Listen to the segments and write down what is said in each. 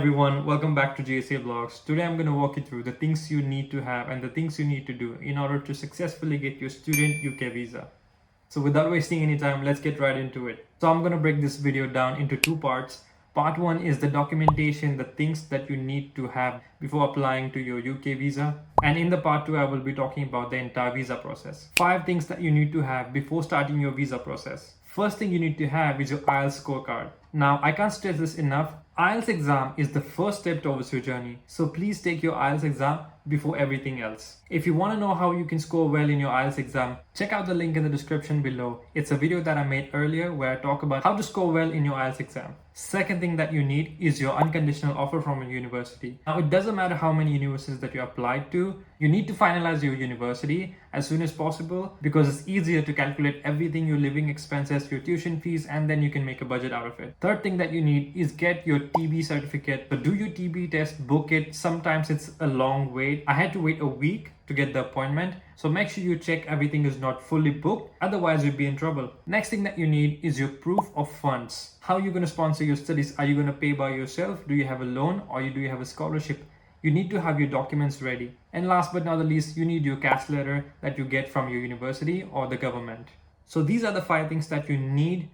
everyone, welcome back to JSA Vlogs. Today I'm going to walk you through the things you need to have and the things you need to do in order to successfully get your student UK visa. So without wasting any time, let's get right into it. So I'm going to break this video down into two parts. Part 1 is the documentation, the things that you need to have before applying to your UK visa. And in the part 2, I will be talking about the entire visa process. 5 things that you need to have before starting your visa process. First thing you need to have is your IELTS scorecard. Now, I can't stress this enough. IELTS exam is the first step towards your journey. So please take your IELTS exam before everything else. If you want to know how you can score well in your IELTS exam, check out the link in the description below. It's a video that I made earlier where I talk about how to score well in your IELTS exam. Second thing that you need is your unconditional offer from a university. Now, it doesn't matter how many universities that you applied to, you need to finalize your university as soon as possible because it's easier to calculate everything, your living expenses, your tuition fees, and then you can make a budget out of it. Third thing that you need is get your TB certificate. So do your TB test, book it. Sometimes it's a long wait. I had to wait a week to get the appointment. So make sure you check everything is not fully booked. Otherwise, you'll be in trouble. Next thing that you need is your proof of funds. How are you going to sponsor your studies? Are you going to pay by yourself? Do you have a loan or do you have a scholarship? You need to have your documents ready. And last but not the least, you need your CAS letter that you get from your university or the government. So these are the 5 things that you need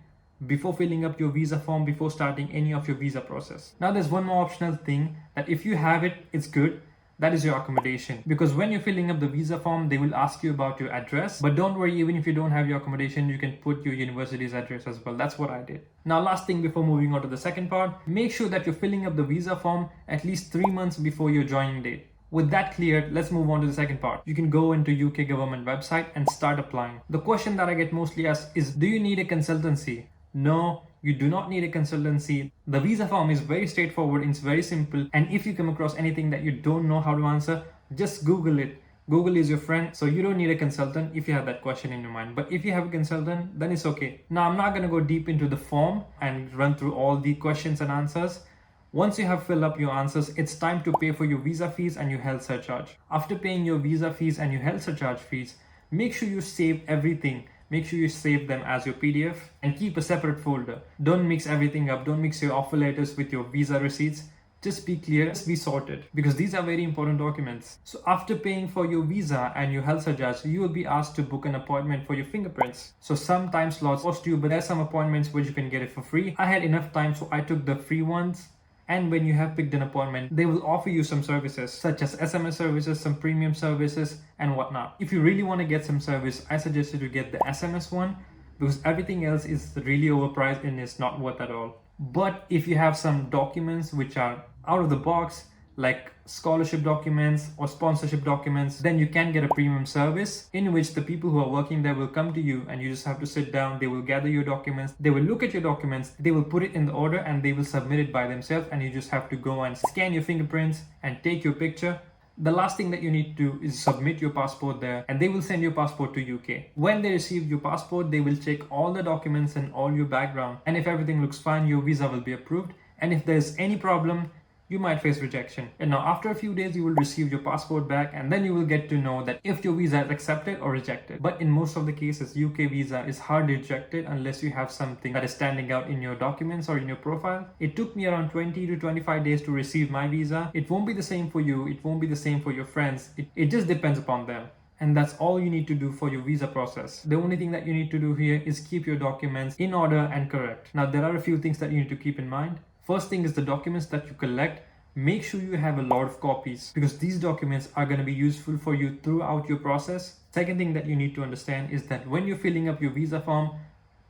before filling up your visa form, before starting any of your visa process. Now there's one more optional thing that if you have it, it's good. That is your accommodation. Because when you're filling up the visa form, they will ask you about your address. But don't worry, even if you don't have your accommodation, you can put your university's address as well. That's what I did. Now, last thing before moving on to the second part, make sure that you're filling up the visa form at least 3 months before your joining date. With that cleared, let's move on to the second part. You can go into UK government website and start applying. The question that I get mostly asked is, do you need a consultancy? No, you do not need a consultancy. The visa form is very straightforward, it's very simple. And if you come across anything that you don't know how to answer, just Google it. Google is your friend, so you don't need a consultant if you have that question in your mind. But if you have a consultant, then it's okay. Now, I'm not going to go deep into the form and run through all the questions and answers. Once you have filled up your answers, it's time to pay for your visa fees and your health surcharge. After paying your visa fees and your health surcharge fees, make sure you save everything. Make sure you save them as your PDF and keep a separate folder. Don't mix everything up. Don't mix your offer letters with your visa receipts. Just be clear, just be sorted because these are very important documents. So after paying for your visa and your health surcharge, you will be asked to book an appointment for your fingerprints. So some time slots cost you, but there's some appointments which you can get it for free. I had enough time, so I took the free ones. And when you have picked an appointment, they will offer you some services such as SMS services, some premium services and whatnot. If you really want to get some service, I suggest you to get the SMS one because everything else is really overpriced and it's not worth at all. But if you have some documents which are out of the box, like scholarship documents or sponsorship documents, then you can get a premium service in which the people who are working there will come to you and you just have to sit down. They will gather your documents, they will look at your documents, they will put it in the order and they will submit it by themselves, and you just have to go and scan your fingerprints and take your picture. The last thing that you need to do is submit your passport there and they will send your passport to UK. When they receive your passport, they will check all the documents and all your background, and if everything looks fine, your visa will be approved. And if there's any problem, you might face rejection. And now after a few days, you will receive your passport back and then you will get to know that if your visa is accepted or rejected. But in most of the cases, UK visa is hardly rejected unless you have something that is standing out in your documents or in your profile. It took me around 20 to 25 days to receive my visa. It won't be the same for you. It won't be the same for your friends. It just depends upon them. And that's all you need to do for your visa process. The only thing that you need to do here is keep your documents in order and correct. Now, there are a few things that you need to keep in mind. First thing is the documents that you collect. Make sure you have a lot of copies because these documents are going to be useful for you throughout your process. Second thing that you need to understand is that when you're filling up your visa form,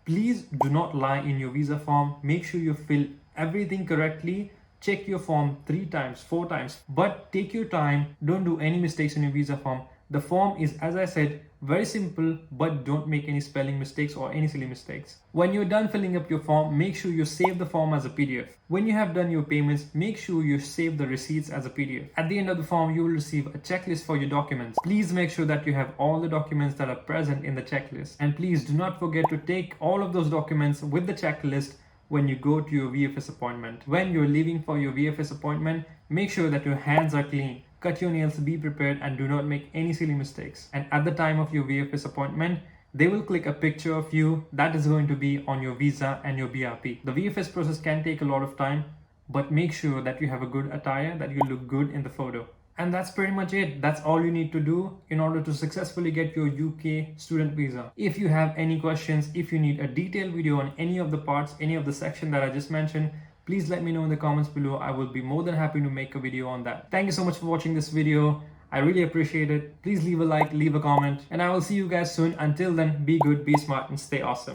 please do not lie in your visa form. Make sure you fill everything correctly. Check your form 3 times, 4 times, but take your time. Don't do any mistakes in your visa form. The form is, as I said, very simple, but don't make any spelling mistakes or any silly mistakes. When you're done filling up your form, make sure you save the form as a PDF. When you have done your payments, make sure you save the receipts as a PDF. At the end of the form, you will receive a checklist for your documents. Please make sure that you have all the documents that are present in the checklist. And please do not forget to take all of those documents with the checklist when you go to your VFS appointment. When you're leaving for your VFS appointment, make sure that your hands are clean. Cut your nails, be prepared, and do not make any silly mistakes. And at the time of your VFS appointment, they will click a picture of you that is going to be on your visa and your BRP. The VFS process can take a lot of time, but make sure that you have a good attire, that you look good in the photo. And that's pretty much it. That's all you need to do in order to successfully get your UK student visa. If you have any questions, if you need a detailed video on any of the parts, any of the section that I just mentioned, please let me know in the comments below. I will be more than happy to make a video on that. Thank you so much for watching this video. I really appreciate it. Please leave a like, leave a comment, and I will see you guys soon. Until then, be good, be smart, and stay awesome.